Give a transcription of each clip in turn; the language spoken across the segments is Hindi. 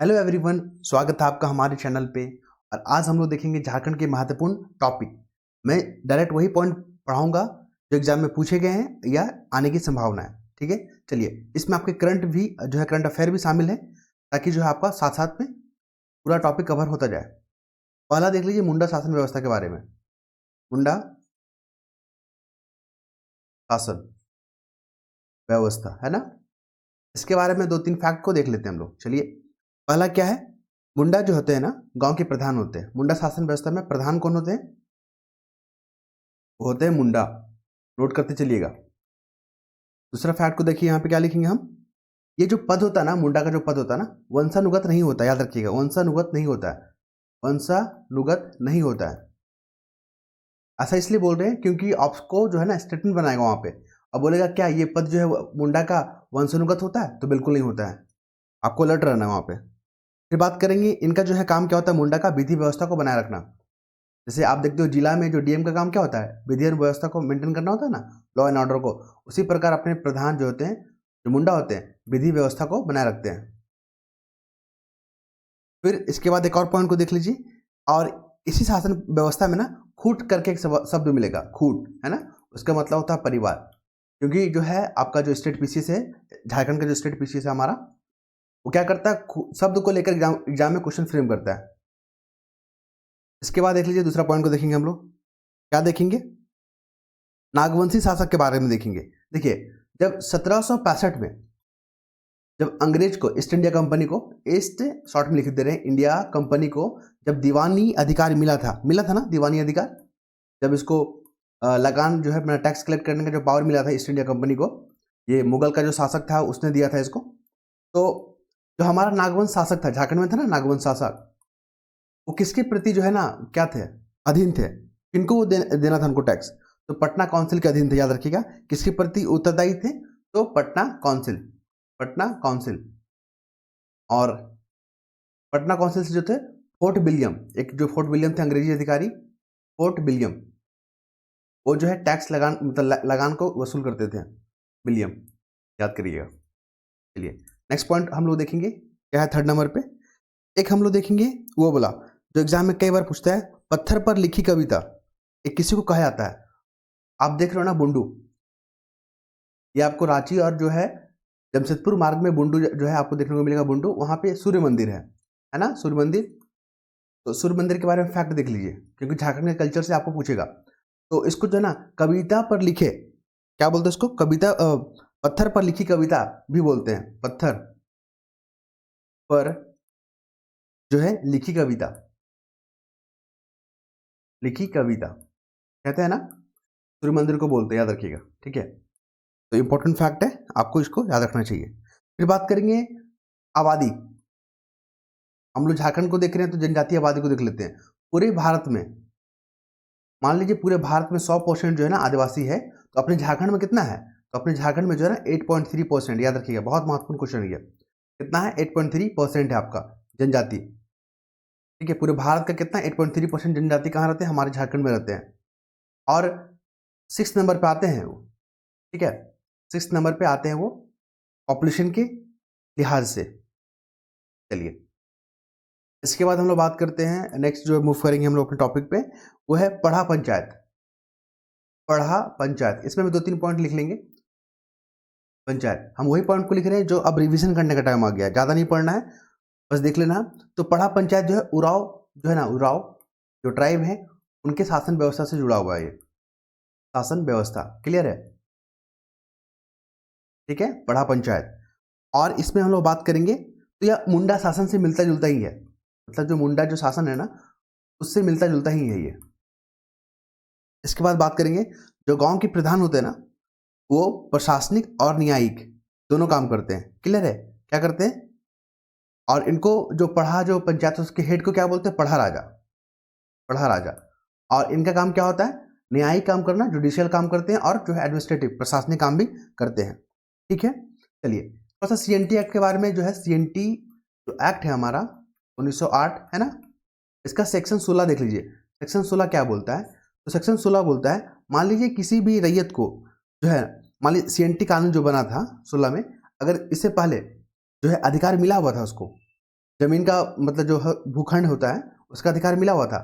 हेलो एवरीवन, स्वागत है आपका हमारे चैनल पे। और आज हम लोग देखेंगे झारखंड के महत्वपूर्ण टॉपिक। मैं डायरेक्ट वही पॉइंट पढ़ाऊंगा जो एग्जाम में पूछे गए हैं या आने की संभावना है। ठीक है, चलिए इसमें आपके करंट अफेयर भी शामिल है ताकि जो है आपका साथ साथ में पूरा टॉपिक कवर होता जाए। पहला देख लीजिए मुंडा शासन व्यवस्था के बारे में। मुंडा शासन व्यवस्था है ना, इसके बारे में दो तीन फैक्ट को देख लेते हैं हम लोग। चलिए, पहला क्या है, मुंडा जो होते हैं ना गांव के प्रधान होते हैं। मुंडा शासन व्यवस्था में प्रधान कौन होते हैं? वो होते हैं मुंडा। नोट करते चलिएगा। दूसरा फैक्ट को देखिए, यहाँ पे क्या लिखेंगे हम, ये जो पद होता है ना, मुंडा का जो पद होता है ना, वंशानुगत नहीं होता। याद रखिएगा, वंशानुगत नहीं होता है। वंशानुगत नहीं होता है। ऐसा इसलिए बोल रहे हैं क्योंकि आपको जो है ना स्टेटमेंट बनाएगा वहां पे। अब बोलेगा क्या ये पद जो है मुंडा का वंशानुगत होता है, तो बिल्कुल नहीं होता है। आपको अलर्ट रहना है वहां पे। फिर बात करेंगे इनका जो है काम क्या होता है, मुंडा का विधि व्यवस्था को बनाए रखना। जैसे आप देखते हो जिला में जो डीएम का काम क्या होता है, विधि एवं व्यवस्था को मेंटेन करना होता है ना, लॉ एंड ऑर्डर को। उसी प्रकार अपने प्रधान जो होते हैं, जो मुंडा होते हैं, विधि व्यवस्था को बनाए रखते हैं। फिर इसके बाद एक और पॉइंट को देख लीजिए। और इसी शासन व्यवस्था में ना खूट करके एक शब्द मिलेगा, खूट है ना, उसका मतलब होता है परिवार। क्योंकि जो है आपका जो स्टेट पीसीएस है, झारखंड का जो स्टेट पीसीएस है हमारा, वो क्या करता है, शब्द को लेकर एग्जाम में क्वेश्चन फ्रेम करता है। इसके बाद देख लीजिए, दूसरा पॉइंट को देखेंगे हम लोग। क्या देखेंगे, नागवंशी शासक के बारे में देखेंगे। देखिए, जब 1765 में जब अंग्रेज को, ईस्ट इंडिया कंपनी को, ईस्ट शॉर्ट में लिख दे रहे हैं, इंडिया कंपनी को जब दीवानी अधिकार मिला था ना, दीवानी अधिकार, जब इसको लगान जो है अपना टैक्स कलेक्ट करने का जो पावर मिला था ईस्ट इंडिया कंपनी को, ये मुगल का जो शासक था उसने दिया था इसको। तो जो हमारा नागवंश शासक था, झारखंड में था ना नागवंश शासक, वो किसके प्रति जो है ना क्या थे, अधीन थे। किनको वो देना था उनको टैक्स, तो पटना काउंसिल के अधीन थे। याद रखिएगा, किसके प्रति उत्तरदायी थे, तो पटना काउंसिल, पटना काउंसिल। और पटना काउंसिल से जो थे फोर्ट विलियम, एक जो फोर्ट विलियम थे अंग्रेजी अधिकारी, फोर्ट विलियम, वो जो है टैक्स लगान, मतलब लगान को वसूल करते थे, विलियम, याद करिएगा। चलिए नेक्स्ट पॉइंट हम लोग देखेंगे क्या है, थर्ड नंबर पे। एक हम लोग देखेंगे वो बोला जो एग्जाम में कई बार पूछता है, पत्थर पर लिखी कविता, एक किसी को कहा जाता है। आप देख रहे हो ना बुंडू, ये आपको रांची और जो है जमशेदपुर मार्ग में बुंडू जो है आपको देखने को मिलेगा। बुंडू वहां पे सूर्य मंदिर है ना, सूर्य मंदिर। तो सूर्य मंदिर के बारे में फैक्ट देख लीजिए, क्योंकि झारखंड के कल्चर से आपको पूछेगा। तो इसको जो है ना कविता पर लिखे, क्या बोलते हैं इसको, कविता, पत्थर पर लिखी कविता भी बोलते हैं। पत्थर पर जो है लिखी कविता, लिखी कविता कहते हैं ना, सूर्य मंदिर को बोलते हैं, याद रखिएगा। ठीक है, तो इंपॉर्टेंट फैक्ट है, आपको इसको याद रखना चाहिए। फिर बात करेंगे आबादी। हम लोग झारखंड को देख रहे हैं तो जनजातीय आबादी को देख लेते हैं। पूरे भारत में, मान लीजिए पूरे भारत में 100% जो है ना आदिवासी है, तो अपने झारखंड में कितना है, तो अपने झारखंड में जो है ना 8.3%। याद रखिएगा, बहुत महत्वपूर्ण क्वेश्चन है ये। कितना है, 8.3% है आपका जनजाति। ठीक है, पूरे भारत का कितना, 8.3% जनजाति कहाँ रहते हैं, हमारे झारखंड में रहते हैं। और 6 नंबर पे आते हैं वो। ठीक है, 6 नंबर पे आते हैं वो पॉपुलेशन के लिहाज से। चलिए इसके बाद हम लोग बात करते हैं, नेक्स्ट जो मूव करेंगे हम लोग अपने टॉपिक पे, वो है पढ़ा पंचायत। पढ़ा पंचायत, इसमें भी दो तीन पॉइंट लिख लेंगे। पंचायत, हम वही पॉइंट को लिख रहे हैं जो अब रिवीजन करने का टाइम आ गया, ज़्यादा नहीं पढ़ना है, बस देख लेना। तो पढ़ा पंचायत जो है उराव, जो है ना उराव जो ट्राइब है, उनके शासन व्यवस्था से जुड़ा हुआ है ये शासन व्यवस्था। क्लियर है? ठीक है, पढ़ा पंचायत। और इसमें हम लोग बात करेंगे तो यह मुंडा शासन से मिलता जुलता ही है, मतलब जो मुंडा जो शासन है ना उससे मिलता जुलता ही है ये। इसके बाद बात करेंगे जो गांव के प्रधान होते हैं ना, वो प्रशासनिक और न्यायिक दोनों काम करते हैं। क्लियर है, क्या करते हैं? और इनको जो पढ़ा जो पंचायत उसके हेड को क्या बोलते हैं, पढ़ा राजा, पढ़ा राजा। और इनका काम क्या होता है, न्यायिक काम करना, जुडिशियल काम करते हैं, और जो है एडमिनिस्ट्रेटिव प्रशासनिक काम भी करते हैं। ठीक है, चलिए थोड़ा सा सीएनटी एक्ट के बारे में, जो है सीएनटी जो एक्ट है हमारा 1908 है ना, इसका सेक्शन 16 देख लीजिए। सेक्शन 16 क्या बोलता है, तो सेक्शन 16 बोलता है, मान लीजिए किसी भी रैयत को जो है, मान लीजिए सीएनटी कानून जो बना था 16 में, अगर इससे पहले जो है अधिकार मिला हुआ था उसको, जमीन का मतलब जो भूखंड होता है उसका अधिकार मिला हुआ था,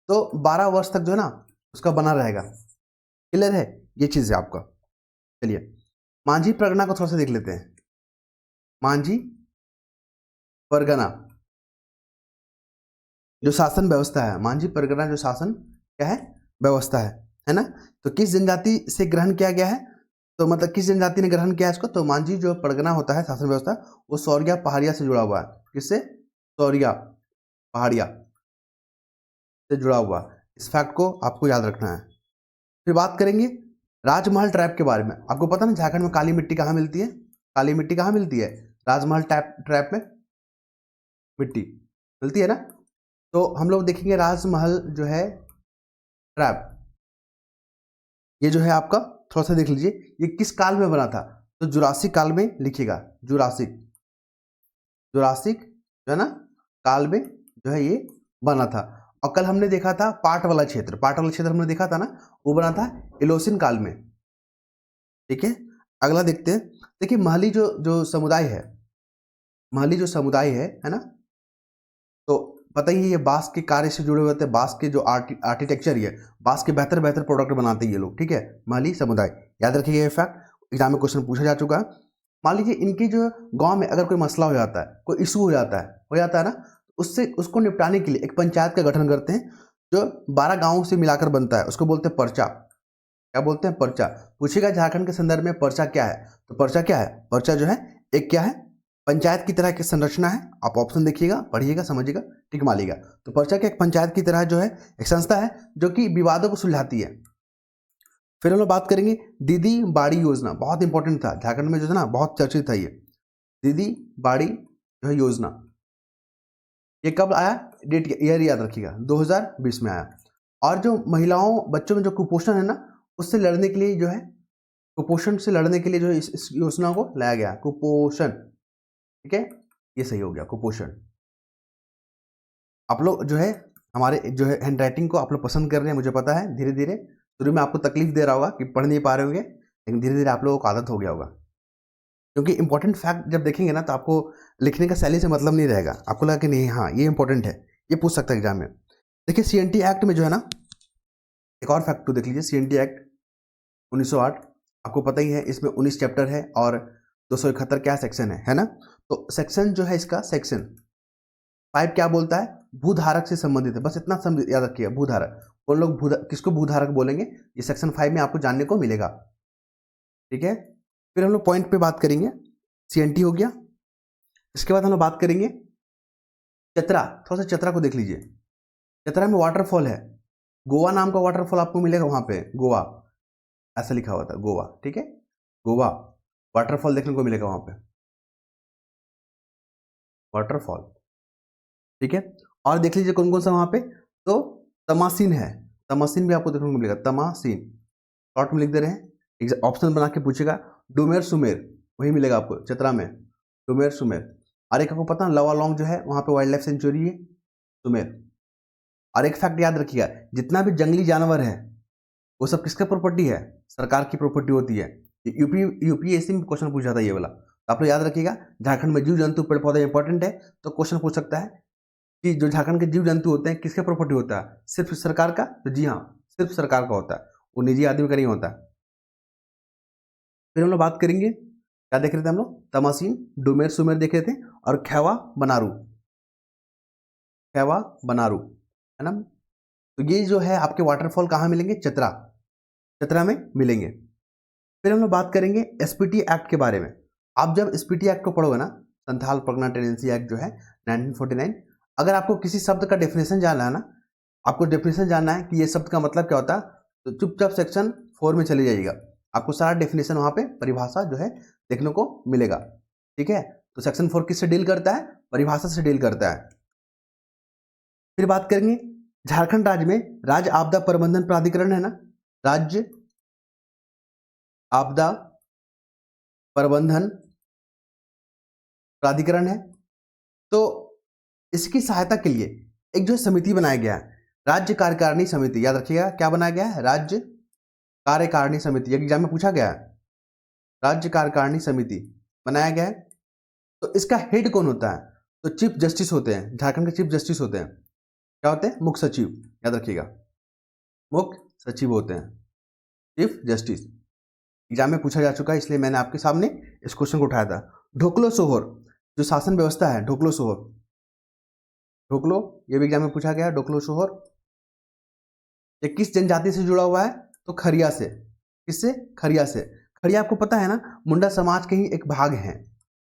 तो 12 वर्ष तक जो है ना उसका बना रहेगा। क्लियर है, ये चीज़ है आपका। चलिए मांझी परगना को थोड़ा सा देख लेते हैं। मांझी परगना जो शासन व्यवस्था है, मांझी परगना जो शासन क्या है, व्यवस्था है ना। तो किस जनजाति से ग्रहण किया गया है, तो मतलब किस जनजाति ने ग्रहण किया है इसको, तो मांझी जो परगना होता है शासन व्यवस्था, वो सौरिया पहाड़िया से जुड़ा हुआ है। किससे? सौरिया पहाड़िया से जुड़ा हुआ। इस फैक्ट को आपको याद रखना है। फिर बात करेंगे राजमहल ट्रैप के बारे में। आपको पता ना झारखंड में काली मिट्टी कहाँ मिलती है? काली मिट्टी कहाँ मिलती है? राजमहल ट्रैप में मिट्टी मिलती है ना। तो हम लोग देखेंगे राजमहल जो है ट्रैप, ये जो है आपका थोड़ा सा देख लीजिए, ये किस काल में बना था, तो जुरासिक काल में लिखिएगा। जुरासिक जो है ना काल में जो है ये बना था। और कल हमने देखा था पाट वाला क्षेत्र हमने देखा था ना, वो बना था एलोसिन काल में। ठीक है, अगला देखते हैं। देखिए महली जो समुदाय है, महली जो समुदाय है ना, तो पता ही है ये बांस के कार्य से जुड़े हुए होते हैं। बांस के जो आर्किटेक्चर है, बांस के बेहतर बेहतर प्रोडक्ट बनाते हैं ये लोग। ठीक है, महली समुदाय, याद रखिएगा ये फैक्ट, एग्जाम में क्वेश्चन पूछा जा चुका है। मान लीजिए इनके जो गांव में अगर कोई मसला हो जाता है, कोई इशू हो जाता है ना, उससे उसको निपटाने के लिए एक पंचायत का गठन करते हैं, जो 12 गाँवों से मिलाकर बनता है। उसको बोलते हैं पर्चा। क्या बोलते हैं? पर्चा। पूछेगा झारखंड के संदर्भ में पर्चा क्या है, तो पर्चा क्या है? पर्चा जो है एक क्या है, पंचायत की तरह की संरचना है। आप ऑप्शन देखिएगा, पढ़िएगा, समझिएगा, टिक मारिएगा। तो पर्चा क्या, एक पंचायत की तरह जो है एक संस्था है जो कि विवादों को सुलझाती है। फिर हम लोग बात करेंगे दीदी बाड़ी योजना, बहुत इंपॉर्टेंट था झारखंड में जो है ना, बहुत चर्चित था ये दीदी बाड़ी जो है योजना। ये कब आया, डेट ईयर याद रखिएगा, 2020 में आया। और जो महिलाओं बच्चों में जो कुपोषण है ना, उससे लड़ने के लिए जो है, कुपोषण से लड़ने के लिए जो है इस योजना को लाया गया, कुपोषण। ठीक है, ये सही हो गया, कुपोषण। आप लोग जो है हमारे जो है हैंड राइटिंग को आप लोग पसंद कर रहे हैं, मुझे पता है। धीरे धीरे शुरू में आपको तकलीफ दे रहा होगा कि पढ़ नहीं पा रहे होंगे, लेकिन धीरे धीरे आप लोगों को आदत हो गया होगा। क्योंकि इंपॉर्टेंट फैक्ट जब देखेंगे ना, तो आपको लिखने का शैली से मतलब नहीं रहेगा, आपको लगा कि नहीं हाँ ये इंपॉर्टेंट है, ये पूछ सकता है एग्जाम में। देखिए सीएनटी एक्ट में जो है ना, एक और फैक्ट तो देख लीजिए, सीएनटी एक्ट 1908, आपको पता ही है, इसमें 19 चैप्टर है और 271 क्या सेक्शन है ना। तो सेक्शन जो है इसका, सेक्शन 5 क्या बोलता है, भूधारक से संबंधित है। बस इतना समझ याद रखिए, भूधारक। कौन लोग किसको भूधारक बोलेंगे, ये सेक्शन 5 में आपको जानने को मिलेगा। ठीक है, फिर हम लोग पॉइंट पे बात करेंगे, सीएनटी हो गया। इसके बाद हम लोग बात करेंगे चतरा। थोड़ा सा चतरा को देख लीजिए। चतरा में वाटरफॉल है, गोवा नाम का वाटरफॉल आपको मिलेगा वहां पे, गोवा ऐसा लिखा हुआ था, गोवा। ठीक है, गोवा वाटरफॉल देखने को मिलेगा वहां पे, वाटरफॉल। ठीक है, और देख लीजिए कौन कौन सा वहां पे, तो तमासीन है, तमासीन भी आपको देखने को मिलेगा, तमासीन शॉर्ट में लिख दे रहे हैं, ऑप्शन बना के पूछेगा। डुमेर सुमेर वही मिलेगा आपको चतरा में, डुमेर सुमेर। और एक आपको पता है लवालौंग जो है वहां पे वाइल्ड लाइफ सेंचुरी है, सुमेर। और एक फैक्ट याद रखिएगा, जितना भी जंगली जानवर है वो सब किसका प्रॉपर्टी है, सरकार की प्रॉपर्टी होती है। यूपीएससी में क्वेश्चन पूछा था ये वाला, तो आप लोग याद रखिएगा। झारखंड में जीव जंतु पेड़ पौधे इंपॉर्टेंट है, तो क्वेश्चन पूछ सकता है कि जो झारखंड के जीव जंतु होते हैं किसका प्रॉपर्टी होता है, सिर्फ सरकार का, तो जी हाँ सिर्फ सरकार का होता है, वो निजी आदमी का नहीं होता। फिर हम लोग बात करेंगे, क्या देख रहे थे हम लोग, तमासीन, डुमेर सुमेर देख रहे थे, और खैवा बनारू, खैवा बनारू है ना। तो ये जो है आपके वाटरफॉल कहाँ मिलेंगे, चतरा, चतरा में मिलेंगे। फिर हम लोग बात करेंगे एसपीटी एक्ट के बारे में। आप जब एसपीटी एक्ट को पढ़ोगे ना, संथाल परगना टेनेंसी एक्ट जो है 1949, अगर आपको किसी शब्द का डेफिनेशन जानना है ना, आपको डेफिनेशन जानना है कि ये शब्द का मतलब क्या होता है, तो चुपचाप सेक्शन 4 में चले जाइएगा, आपको सारा डेफिनेशन वहां पे परिभाषा जो है देखने को मिलेगा। ठीक है, तो सेक्शन 4 किससे डील करता है, परिभाषा से डील करता है। फिर बात करेंगे झारखंड राज्य में राज्य आपदा प्रबंधन प्राधिकरण है ना, राज्य आपदा प्रबंधन प्राधिकरण है। तो इसकी सहायता के लिए एक जो समिति बनाया गया है, राज्य कार्यकारिणी समिति, याद रखिएगा क्या बनाया गया है, राज्य कार्यकारिणी समिति। एग्जाम में पूछा गया है, राज्य कार्यकारिणी समिति बनाया गया है। तो इसका हेड कौन होता है, तो चीफ जस्टिस होते हैं, झारखंड के चीफ जस्टिस होते हैं, क्या होते हैं? मुख्य सचिव, याद रखिएगा, मुख्य सचिव होते हैं चीफ जस्टिस। एग्जाम में पूछा जा चुका है, इसलिए मैंने आपके सामने इस क्वेश्चन को उठाया था। ढोकलो सोहर जो शासन व्यवस्था है, ढोकलो सोहर, ढोकलो, ये भी एग्जाम में पूछा गया है। ढोकलो सोहर ये किस जनजाति से जुड़ा हुआ है? तो खरिया से। किससे? खरिया से। खरिया आपको पता है ना, मुंडा समाज के ही एक भाग हैं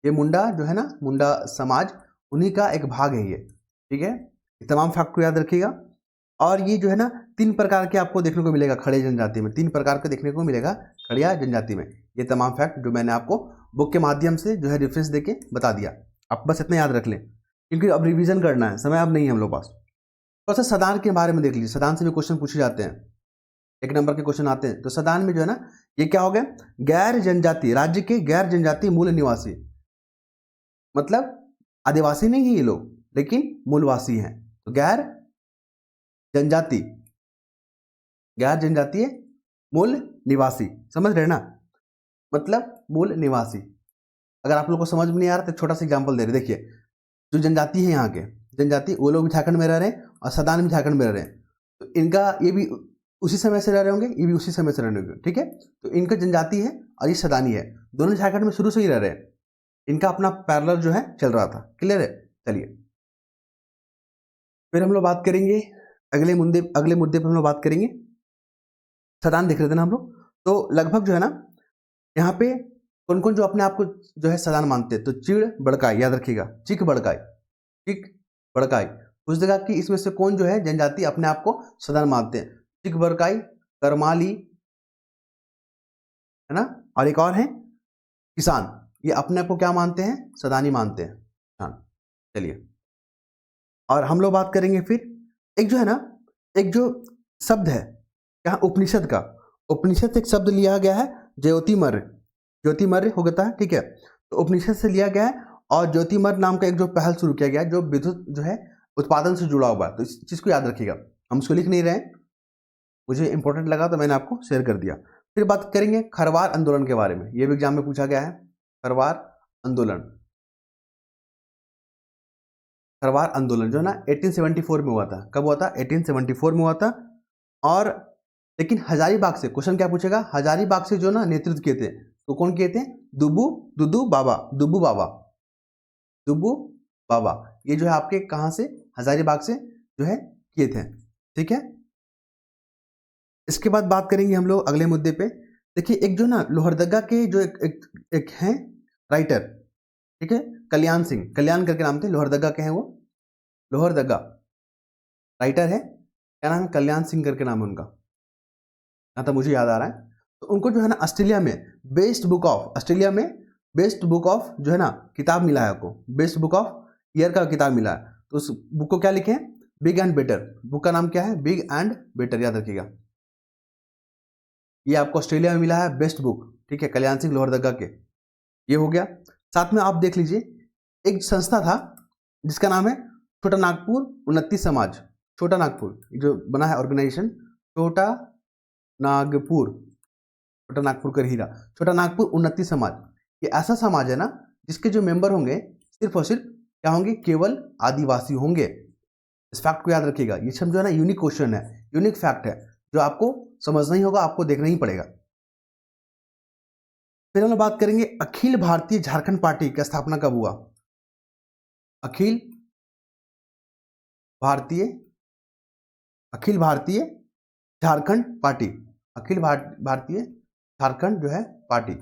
ये। मुंडा जो है ना, मुंडा समाज, उन्हीं का एक भाग है ये, ठीक है। तमाम फैक्ट को याद रखिएगा। और ये जो है ना, 3 प्रकार के आपको देखने को मिलेगा खड़े जनजाति में, 3 प्रकार के देखने को मिलेगा खड़िया जनजाति में। ये तमाम फैक्ट जो मैंने आपको बुक के माध्यम से जो है रेफरेंस देके बता दिया, आप बस इतना याद रख लें, क्योंकि अब रिवीजन करना है, समय अब नहीं है हम लोग पास। तो अच्छा, सदान के बारे में देख लीजिए, सदान से भी क्वेश्चन पूछे जाते हैं, 1 नंबर के क्वेश्चन आते हैं। तो सदान में जो है ना, ये क्या हो गया? गैर जनजाति, राज्य के गैर जनजाति मूल निवासी, मतलब आदिवासी नहीं है ये लोग, लेकिन मूलवासी हैं। तो गैर जनजाति, गैर जनजातीय मूल निवासी, समझ रहे ना, मतलब मूल निवासी। अगर आप लोग को समझ में नहीं आ रहा तो छोटा सा एग्जांपल दे रहे, देखिए, जो जनजाति है यहाँ के जनजाति, वो लोग भी झारखंड में रह रहे हैं और सदान भी झारखंड में रह रहे हैं। तो इनका ये भी उसी समय से रह रहे होंगे, ये भी उसी समय से रह रहे होंगे, ठीक है। तो इनका जनजाति है और ये सदानी है, दोनों झारखंड में शुरू से ही रह रहे हैं। इनका अपना पैरेलल जो है चल रहा था, क्लियर है। चलिए फिर हम लोग बात करेंगे अगले मुद्दे पर हम लोग बात करेंगे। सदान देख रहे थे ना हम लोग, तो लगभग जो है ना, यहाँ पे कौन कौन जो अपने आप को जो है सदान मानते हैं? तो चिड़ बड़काई, याद रखिएगा, चिक बड़काई, चिक बड़काई पूछ देगा कि इसमें से कौन जो है जनजाति अपने आप को सदान मानते हैं? चिक बड़काई, करमाली, है ना, और एक और है किसान, ये अपने आप को क्या मानते हैं? सदानी मानते हैं, किसान। चलिए, और हम लोग बात करेंगे फिर एक जो है ना, एक जो शब्द है यहाँ उपनिषद का, उपनिषद से एक शब्द लिया गया है ज्योतिमर्य, ज्योतिमर्य हो गया है, ठीक है। तो उपनिषद से लिया गया है, और ज्योतिमर्य नाम का एक जो पहल शुरू किया गया है, जो विद्युत जो है उत्पादन से जुड़ा हुआ है। तो इस चीज़ को याद रखिएगा, हम उसको लिख नहीं रहे हैं, मुझे इंपॉर्टेंट लगा तो मैंने आपको शेयर कर दिया। फिर बात करेंगे खरवार आंदोलन के बारे में, ये भी एग्जाम में पूछा गया है। खरवार आंदोलन, खरवार आंदोलन जो है ना 1874 में हुआ था। कब हुआ था? 1874 में हुआ था। और लेकिन हजारीबाग से क्वेश्चन क्या पूछेगा? हजारीबाग से जो ना नेतृत्व किए थे, तो कौन किए थे? दुदू बाबा, दुब्बू बाबा, दुब्बू बाबा, ये जो है आपके कहाँ से? हजारीबाग से जो है किए थे, ठीक है। इसके बाद बात करेंगे हम लोग अगले मुद्दे पे। देखिए, एक जो ना लोहरदगा के जो एक हैं राइटर, ठीक है, कल्याण सिंह, कल्याण करके नाम थे, लोहरदगा के हैं वो, लोहरदगा राइटर है, क्या नाम है? कल्याण सिंह करके नाम है उनका, यहाँ तक मुझे याद आ रहा है। तो उनको जो है ना ऑस्ट्रेलिया में बेस्ट बुक ऑफ, ऑस्ट्रेलिया में बेस्ट बुक ऑफ जो है ना किताब मिला है आपको, बेस्ट बुक ऑफ ईयर का किताब मिला है। तो उस बुक को क्या लिखे हैं? बिग एंड बेटर, बुक का नाम क्या है? बिग एंड बेटर, याद रखिएगा। ये आपको ऑस्ट्रेलिया में मिला है बेस्ट बुक, ठीक है, कल्याण सिंह लोहरदगा के, ये हो गया। साथ में आप देख लीजिए, एक संस्था था जिसका नाम है छोटा नागपुर उन्नति समाज, छोटा नागपुर जो बना है ऑर्गेनाइजेशन, छोटा नागपुर, छोटा नागपुर कर हीरा, छोटा नागपुर उन्नति समाज। ये ऐसा समाज है ना जिसके जो मेंबर होंगे सिर्फ और सिर्फ क्या होंगे? केवल आदिवासी होंगे। इस फैक्ट को याद रखिएगा, ये सब जो है ना यूनिक क्वेश्चन है, यूनिक फैक्ट है, जो आपको समझना ही होगा, आपको देखना ही पड़ेगा। फिर हम लोग बात करेंगे अखिल भारतीय झारखंड पार्टी की स्थापना कब हुआ? अखिल भारतीय, अखिल भारतीय झारखंड पार्टी, अखिल भारतीय झारखंड जो है पार्टी,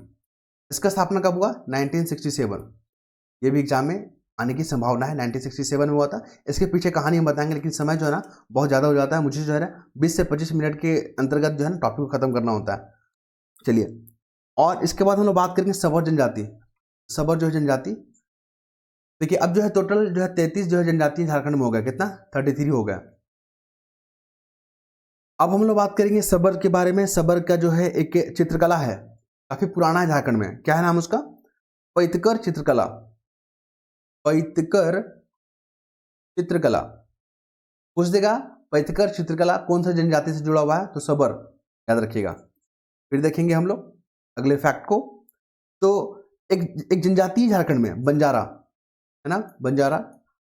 इसका स्थापना कब हुआ? 1967। ये भी एग्जाम में आने की संभावना है, 1967 में हुआ था। इसके पीछे कहानी हम बताएंगे, लेकिन समय जो है ना बहुत ज़्यादा हो जाता है, मुझे जो है ना 20 से 25 मिनट के अंतर्गत जो है ना टॉपिक को खत्म करना होता है। चलिए, और इसके बाद हम लोग बात करेंगे सबर जनजाति, सबर जो है जनजाति। देखिए, अब जो है टोटल जो है 33 जो है जनजाति झारखंड में हो गया, कितना? 33 हो गया। अब हम लोग बात करेंगे सबर के बारे में। सबर का जो है एक चित्रकला है, काफी पुराना है झारखंड में, क्या है नाम उसका? पैतकर चित्रकला, पैतकर चित्रकला पूछ देगा। पैतकर चित्रकला कौन सा जनजाति से जुड़ा हुआ है? तो सबर, याद रखिएगा। फिर देखेंगे हम लोग अगले फैक्ट को। तो एक जनजाति झारखंड में बंजारा, है ना, बंजारा,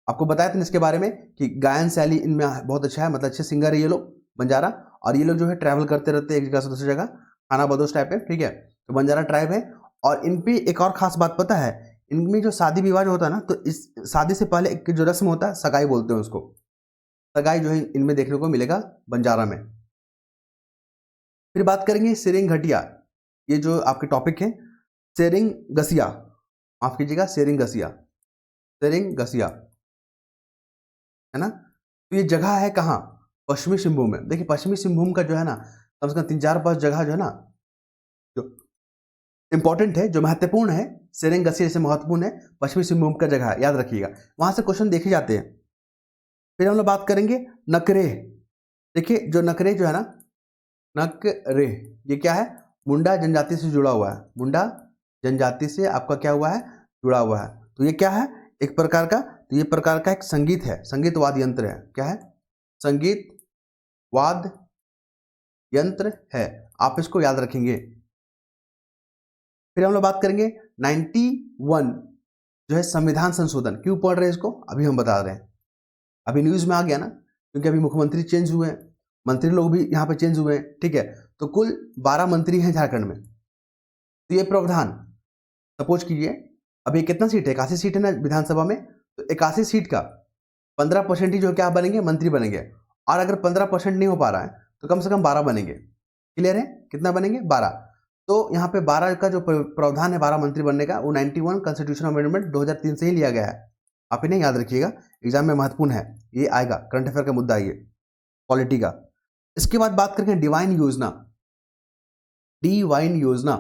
आपको बताया था ना इसके बारे में कि गायन शैली इनमें बहुत अच्छा है, मतलब अच्छे सिंगर है ये लोग बंजारा, और ये लोग जो है ट्रैवल करते रहते हैं एक जगह से दूसरी जगह, खाना बदोश टाइप है, ठीक है। तो बंजारा ट्राइब है। और इन पे एक और खास बात पता है, इनमें जो शादी विवाह होता है ना, तो इस शादी से पहले एक जो रस्म होता है सगाई बोलते हैं उसको, सगाई जो है इनमें देखने को मिलेगा बंजारा में। फिर बात करेंगे सेरिंग घटिया, ये जो आपके टॉपिक है सेरिंग गसिया, माफ कीजिएगा सेरिंग गसिया, सेरिंग गसिया, है ना। तो ये जगह है कहाँ, पश्चिमी सिंहभूम में। देखिए पश्चिमी सिंहभूम का जो है ना कम से कम 3-4-5 जगह जो है ना जो इंपॉर्टेंट है, जो महत्वपूर्ण है, सेरेंग गसिया जैसे महत्वपूर्ण है, पश्चिमी सिंहभूम का जगह है, याद रखिएगा, वहां से क्वेश्चन देखे जाते हैं। फिर हम लोग बात करेंगे नकरे। देखिए जो नकरे जो है ना, नकरे ये क्या है, मुंडा जनजाति से जुड़ा हुआ है, मुंडा जनजाति से आपका क्या हुआ है, जुड़ा हुआ है। तो ये क्या है, एक प्रकार का, तो ये प्रकार का एक संगीत है, संगीत वाद्य यंत्र है, क्या है, संगीत वाद्य यंत्र है, आप इसको याद रखेंगे। फिर हम लोग बात करेंगे 91 जो है संविधान संशोधन, क्यों पढ़ रहे हैं इसको अभी हम बता रहे हैं, अभी न्यूज में आ गया ना, क्योंकि अभी मुख्यमंत्री चेंज हुए हैं, मंत्री लोग भी यहाँ पे चेंज हुए हैं, ठीक है। तो कुल 12 मंत्री हैं झारखंड में। तो ये प्रावधान, सपोज कीजिए अभी कितना सीट है, 81 सीट है ना विधानसभा में, तो 81 सीट का 15% ही जो क्या बनेंगे, मंत्री बनेंगे। और अगर 15% नहीं हो पा रहा है तो कम से कम 12 बनेंगे, क्लियर है, कितना बनेंगे, 12। तो यहाँ पे 12 का जो प्रावधान है 12 मंत्री बनने का, वो 91 कॉन्स्टिट्यूशन अमेंडमेंट 2003 से ही लिया गया है। आप इन्हें याद रखिएगा, एग्जाम में महत्वपूर्ण है, ये आएगा, करंट अफेयर का मुद्दा है ये, पॉलिटी का। इसके बाद बात करेंगे डिवाइन योजना, डिवाइन योजना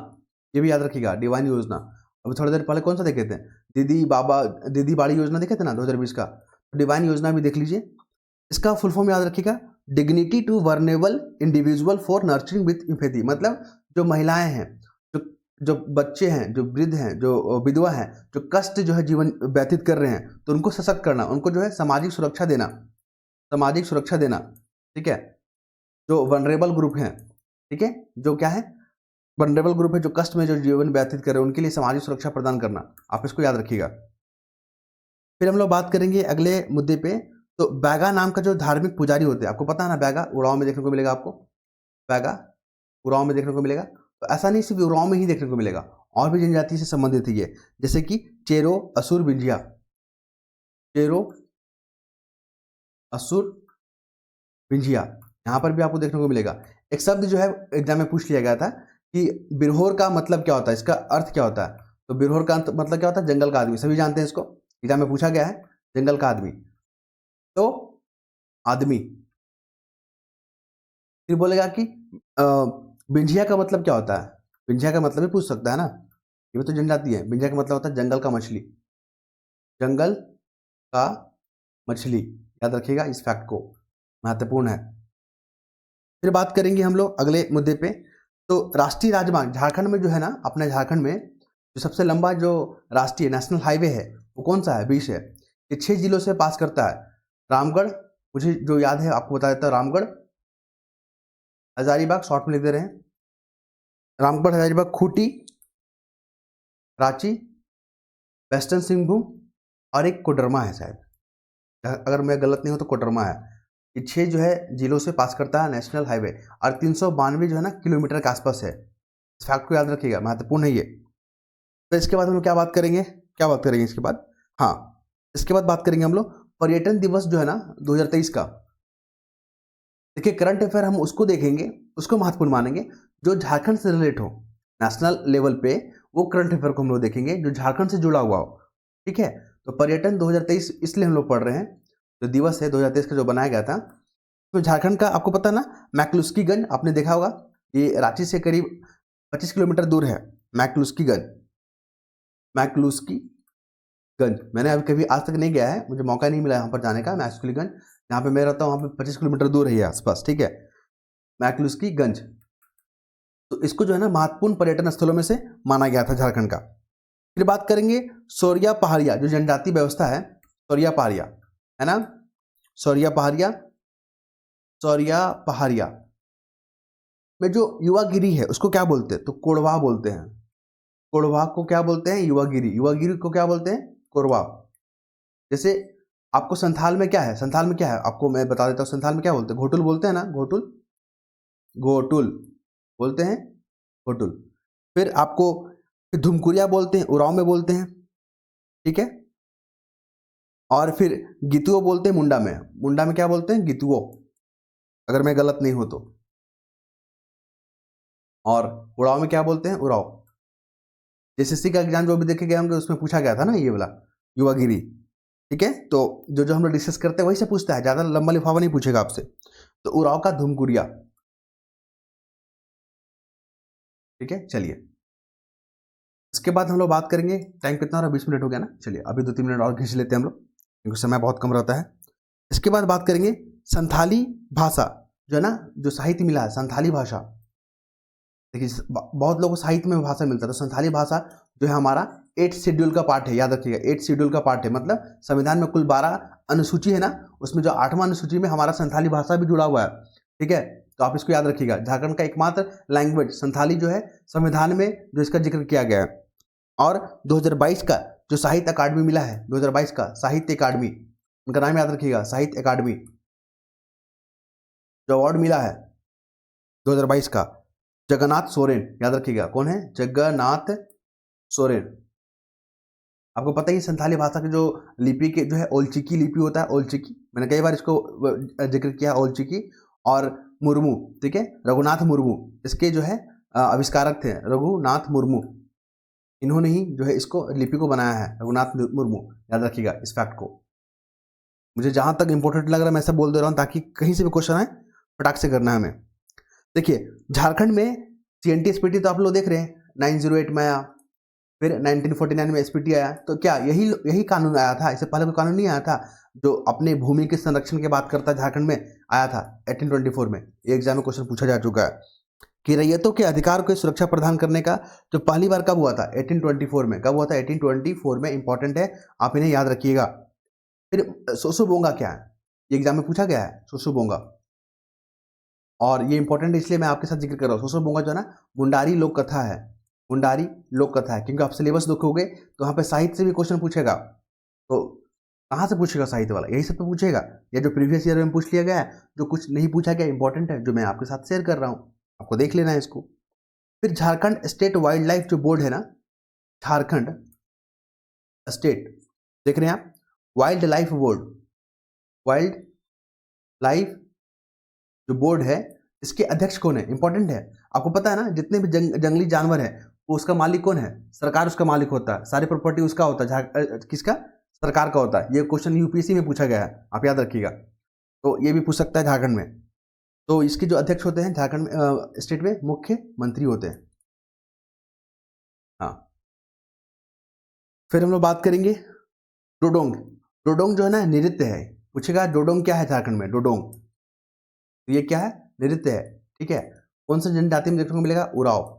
ये भी याद रखिएगा, डिवाइन योजना। अभी थोड़ी देर पहले कौन सा देखे थे, दीदी बाबा दीदी बाड़ी योजना देखे थे ना 2020 का, डिवाइन योजना भी देख लीजिए। इसका फुल फॉर्म याद रखिएगा, dignity to vulnerable individual for nurturing with empathy, मतलब जो महिलाएं हैं, जो बच्चे हैं, जो वृद्ध हैं, जो विधवा हैं, जो कष्ट जो है जीवन व्यतीत कर रहे हैं, तो उनको सशक्त करना, उनको जो है सामाजिक सुरक्षा देना, सामाजिक सुरक्षा देना, ठीक है। जो वनरेबल ग्रुप हैं, ठीक है, जो क्या है वनरेबल ग्रुप है, जो कष्ट में जो जीवन व्यतीत कर रहे हैं, उनके लिए सामाजिक सुरक्षा प्रदान करना, आप इसको याद रखिएगा। फिर हम लोग बात करेंगे अगले मुद्दे पे, तो बैगा नाम का जो धार्मिक पुजारी होते हैं, आपको पता है ना, बैगा उड़ाव में देखने को मिलेगा आपको, बैगा उड़ाव में देखने को मिलेगा। तो ऐसा नहीं सिर्फ उड़ाव में ही देखने को मिलेगा, और भी जनजाति से संबंधित है ये, जैसे कि चेरो असुर बिंजिया, चेरो असुर बिंजिया, यहाँ पर भी आपको देखने को मिलेगा। एक शब्द जो है एग्जाम में पूछ लिया गया था कि बिरहोर का मतलब क्या होता है, इसका अर्थ क्या होता है, तो बिरहोर का मतलब क्या होता है, जंगल का आदमी, सभी जानते हैं इसको, एग्जाम में पूछा गया है, जंगल का आदमी। तो आदमी, फिर बोलेगा कि बिंजिया का मतलब क्या होता है, बिंजिया का मतलब भी पूछ सकता है ना, ये भी तो जनजाति है। बिंजिया का मतलब होता है जंगल का मछली, जंगल का मछली, याद रखिएगा इस फैक्ट को, महत्वपूर्ण है। फिर बात करेंगे हम लोग अगले मुद्दे पे, तो राष्ट्रीय राजमार्ग झारखंड में जो है ना, अपने झारखंड में जो सबसे लंबा जो राष्ट्रीय नेशनल हाईवे है वो कौन सा है, 20 है। ये 6 जिलों से पास करता है, रामगढ़, मुझे जो याद है आपको बता देता हूँ, रामगढ़, हजारीबाग, शॉर्ट में लिख दे रहे हैं, रामगढ़, हजारीबाग, खूंटी, रांची, वेस्टर्न सिंहभूम, और एक कोडरमा है शायद, अगर मैं गलत नहीं हूँ तो कोडरमा है। ये 6 जो है जिलों से पास करता है नेशनल हाईवे, और 392 जो है ना किलोमीटर के आसपास है, इस फैक्ट को याद रखिएगा, महत्वपूर्ण है ये। तो इसके बाद हम लोग क्या बात करेंगे, क्या बात करेंगे इसके बाद, हाँ इसके बाद बात करेंगे हम लोग पर्यटन दिवस जो है ना 2023 का। देखिए करंट अफेयर हम उसको देखेंगे, उसको महत्वपूर्ण मानेंगे जो झारखंड से रिलेट हो, नेशनल लेवल पे वो करंट अफेयर को हम लोग देखेंगे जो झारखंड से जुड़ा हुआ हो, ठीक है। तो पर्यटन 2023 इसलिए हम लोग पढ़ रहे हैं, जो दिवस है 2023 का जो बनाया गया था, तो झारखंड का आपको पता ना, मैक्लुस्कीगंज आपने देखा होगा, ये रांची से करीब 25 किलोमीटर दूर है, मैक्लुस्कीगंज, मैक्लुस्कीगंज, मैंने अभी कभी आज तक नहीं गया है, मुझे मौका नहीं मिला यहाँ पर जाने का, मैक्लुस्कीगंज यहाँ पे मैं रहता हूँ, वहाँ पे 25 किलोमीटर दूर है ये आसपास, ठीक है, मैक्लुस्कीगंज। तो इसको जो है ना महत्वपूर्ण पर्यटन स्थलों में से माना गया था झारखंड का। फिर बात करेंगे सौरिया पहाड़िया, जो जनजाति व्यवस्था है, सौरिया पहाड़िया है ना, सौरिया पहाड़िया, सौरिया पहाड़िया में जो युवागिरी है उसको क्या बोलते हैं, तो कोरवा बोलते हैं, कोरवा को क्या बोलते हैं, युवागिरी, युवागिरी को क्या बोलते हैं, कोरवा। जैसे आपको संथाल में क्या है, संथाल में क्या है आपको मैं बता देता हूँ। संथाल में क्या बोलते हैं, घोटुल बोलते हैं ना, घोटुल, घोटुल बोलते हैं, घोटुल। फिर आपको धुमकुरिया बोलते हैं, उराव में बोलते हैं, ठीक है। और फिर गितुओ बोलते हैं मुंडा में, मुंडा में क्या बोलते हैं, गितुओ, अगर मैं गलत नहीं हूं तो। और उड़ाव में क्या बोलते हैं, उड़ाव। एसएससी का एग्जाम जो भी देखे गए होंगे उसमें पूछा गया था ना ये वाला युवागिरी, ठीक है। तो जो जो हम लोग डिस्कस करते हैं वही से पूछता है, ज्यादा लंबा लिफाफा नहीं पूछेगा आपसे। तो उराव का धुमकुरिया, ठीक है। चलिए इसके बाद हम लोग बात करेंगे, टाइम कितना हो रहा है, 20 मिनट हो गया ना। चलिए अभी 2-3 मिनट और खींच लेते हैं हम लोग, क्योंकि समय बहुत कम रहता है। इसके बाद बात करेंगे संथाली भाषा, जो है ना, जो साहित्य मिला है संथाली भाषा। देखिए बहुत लोगों को साहित्य में भाषा मिलता है, तो संथाली भाषा जो है हमारा 8 शेड्यूल का पार्ट है, याद रखिएगा 8 शेड्यूल का पार्ट है। मतलब संविधान में कुल 12 अनुसूची है ना, उसमें जो 8वां अनुसूची में हमारा संथाली भाषा भी जुड़ा हुआ है, ठीक है। तो आप इसको याद रखिएगा, झारखंड का एकमात्र लैंग्वेज संथाली जो है संविधान में जो इसका जिक्र किया गया है। और 2022 का जो साहित्य अकादमी मिला है, 2022 का साहित्य अकादमी, उनका नाम याद रखिएगा, साहित्य अकादमी, जो अवार्ड मिला है 2022 का, जगन्नाथ सोरेन, याद रखिएगा कौन है, जगन्नाथ सोरेन। आपको पता ही संथाली भाषा की जो लिपि के जो है ओलचिकी लिपि होता है, ओलचिकी, मैंने कई बार इसको जिक्र किया, ओलचिकी। और मुर्मू, ठीक है, रघुनाथ मुर्मू, इसके जो है आविष्कारक थे रघुनाथ मुर्मू, इन्होंने ही जो है इसको लिपि को बनाया है, रघुनाथ मुर्मू, याद रखिएगा इस फैक्ट को। मुझे जहां तक इंपॉर्टेंट लग रहा है मैं ऐसा बोल दे रहा हूं ताकि कहीं से भी क्वेश्चन आए फटाक से करना है हमें। देखिए झारखंड में सीएनटी एसपीटी तो आप लोग देख रहे हैं, 908 में आया, फिर 1949 में एसपीटी आया। तो क्या यही कानून आया था, इससे पहले कोई कानून नहीं आया था जो अपने भूमि के संरक्षण की बात करता है, झारखंड में आया था 1824 में। ये एग्जाम में क्वेश्चन पूछा जा चुका है कि रैयतों के अधिकार को सुरक्षा प्रदान करने का जो पहली बार कब हुआ था, 1824 में। कब हुआ था, 1824 में, इंपॉर्टेंट है, आप इन्हें याद रखिएगा। फिर सोसुबोंगा क्या है, ये एग्जाम में पूछा गया है, सोसुबोंगा। और ये इंपॉर्टेंट इसलिए मैं आपके साथ जिक्र कर रहा हूँ, सोसुबोंगा जो है ना मुंडारी लोक कथा है, मुंडारी लोक कथा है, क्योंकि आप सिलेबस देखोगे तो वहाँ पे साहित्य से भी क्वेश्चन पूछेगा। तो कहाँ से पूछेगा साहित्य वाला, यही सब तो पूछेगा, या जो प्रीवियस ईयर में पूछ लिया गया है, जो कुछ नहीं पूछा गया इंपॉर्टेंट है, जो मैं आपके साथ शेयर कर रहा हूँ, आपको देख लेना है इसको। फिर झारखंड स्टेट वाइल्ड लाइफ जो बोर्ड है ना, झारखंड स्टेट, देख रहे हैं आप, wild life board, wild life जो बोर्ड है, इसके अध्यक्ष कौन है, इंपॉर्टेंट है। आपको पता है ना जितने भी जंगली जानवर है वो उसका मालिक कौन है, सरकार उसका मालिक होता है, सारी प्रॉपर्टी उसका होता है, किसका, सरकार का होता है। ये क्वेश्चन यूपीएससी में पूछा गया है, आप याद रखिएगा। तो ये भी पूछ सकता है झारखंड में। तो इसके जो अध्यक्ष होते हैं झारखंड में, स्टेट में मुख्यमंत्री होते हैं। हाँ, फिर हम लोग बात करेंगे डोडोंग। डोडोंग जो है ना नृत्य है, पूछेगा डोडोंग क्या है झारखंड में, डोडोंग, तो ये क्या है, नृत्य है, ठीक है। कौन सा जनजाति में देखने को मिलेगा, उराव,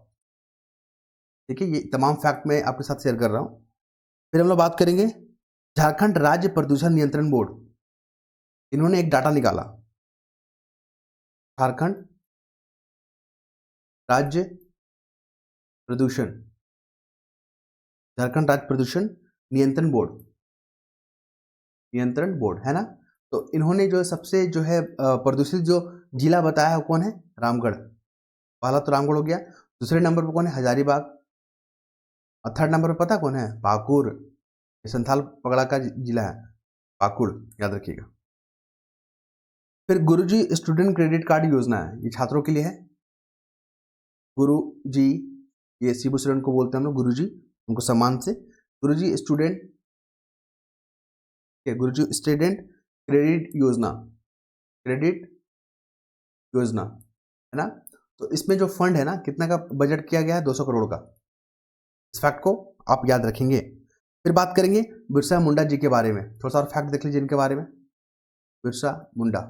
ठीक है। ये तमाम फैक्ट मैं आपके साथ शेयर कर रहा हूँ। फिर हम लोग बात करेंगे झारखंड राज्य प्रदूषण नियंत्रण बोर्ड, इन्होंने एक डाटा निकाला, झारखंड राज्य प्रदूषण, झारखंड राज्य प्रदूषण नियंत्रण बोर्ड, नियंत्रण बोर्ड है ना। तो इन्होंने जो सबसे जो है प्रदूषित जो जिला बताया है कौन है, रामगढ़, पहला तो रामगढ़ हो गया। दूसरे नंबर पर कौन है, हजारीबाग। और थर्ड नंबर पर पता कौन है, पाकुड़, संथाल पगड़ा का जिला है पाकुड़, याद रखिएगा। फिर गुरुजी स्टूडेंट क्रेडिट कार्ड योजना है, ये छात्रों के लिए है। गुरुजी, ये शिबू स्टूडेंट को बोलते हैं हम लोग गुरुजी, उनको सम्मान से गुरुजी स्टूडेंट, गुरुजी स्टूडेंट क्रेडिट योजना, क्रेडिट योजना है ना। तो इसमें जो फंड है ना, कितना का बजट किया गया है, 200 करोड़ का। इस फैक्ट को आप याद रखेंगे। फिर बात करेंगे बिरसा मुंडा जी के बारे में, थोड़ा सा और फैक्ट देख लीजिए इनके बारे में। बिरसा मुंडा,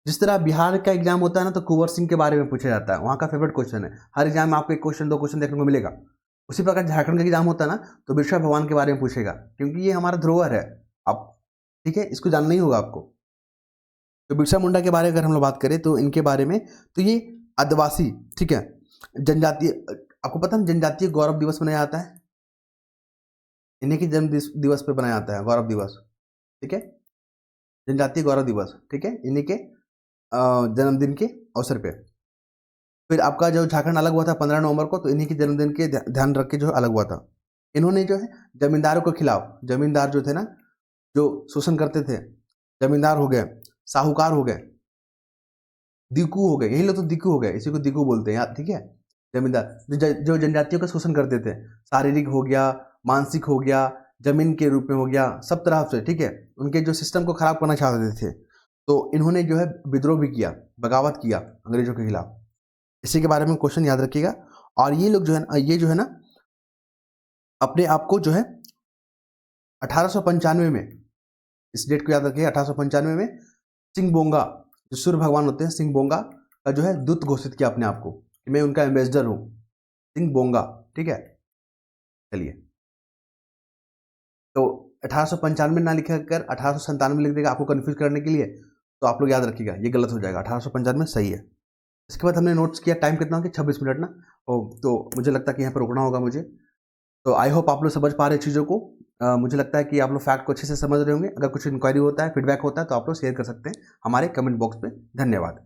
जिस तरह बिहार का एग्जाम होता है ना तो कुंवर सिंह के बारे में पूछा जाता है, वहाँ का फेवरेट क्वेश्चन है, हर एग्जाम में आपको एक क्वेश्चन 2 क्वेश्चन देखने को मिलेगा। उसी प्रकार झारखंड का एग्जाम होता है ना तो बिरसा भगवान के बारे में पूछेगा, क्योंकि ये हमारा धरोहर है, आप, ठीक है, इसको जानना ही होगा आपको। तो बिरसा मुंडा के बारे में अगर हम लोग बात करें तो इनके बारे में, तो ये आदिवासी, ठीक है, जनजातीय, आपको पता है जनजातीय गौरव दिवस मनाया जाता है, इन्हीं के जन्म दिवस पे बनाया जाता है गौरव दिवस। ठीक है, जनजातीय गौरव दिवस, ठीक है, इन्हीं के जन्मदिन के अवसर पे। फिर आपका जो झारखंड अलग हुआ था 15 नवंबर को, तो इन्हीं के जन्मदिन के ध्यान रख के जो है अलग हुआ था। इन्होंने जो है जमींदारों के खिलाफ, जमींदार जो थे ना, जो शोषण करते थे, जमींदार हो गए, साहूकार हो गए, दिकू हो गए, यही लोग तो दिकू हो गए, इसी को दिकू बोलते हैं यार, ठीक है। जमींदार जो जनजातियों का शोषण करते थे, शारीरिक हो गया, मानसिक हो गया, जमीन के रूप में हो गया, सब तरह से, ठीक है, उनके जो सिस्टम को खराब करना चाहते थे, तो इन्होंने जो है विद्रोह भी किया, बगावत किया अंग्रेजों के खिलाफ। इसी के बारे में क्वेश्चन याद रखिएगा। और ये लोग जो है ना, ये जो है ना, अपने आप को जो है 1895 में, इस डेट को याद रखिए, 1895 में सिंगबोंगा, जो सूर्य भगवान होते हैं, सिंगबोंगा का जो है दूत घोषित किया अपने आप को कि मैं उनका एम्बेसडर हूँ, सिंगबोंगा, ठीक है। चलिए, तो 1895 ना लिखा कर 1897 लिख देगा आपको कंफ्यूज करने के लिए, तो आप लोग याद रखिएगा ये गलत हो जाएगा, 1895 सही है। इसके बाद हमने नोट्स किया, टाइम कितना हो गया, 26 मिनट ना, तो मुझे लगता है कि यहाँ पर रुकना होगा मुझे। तो आई होप आप लोग समझ पा रहे चीज़ों को। मुझे लगता है कि आप लोग फैक्ट को अच्छे से समझ रहे होंगे। अगर कुछ इंक्वायरी होता है, फीडबैक होता है, तो आप लोग शेयर कर सकते हैं हमारे कमेंट बॉक्स में। धन्यवाद।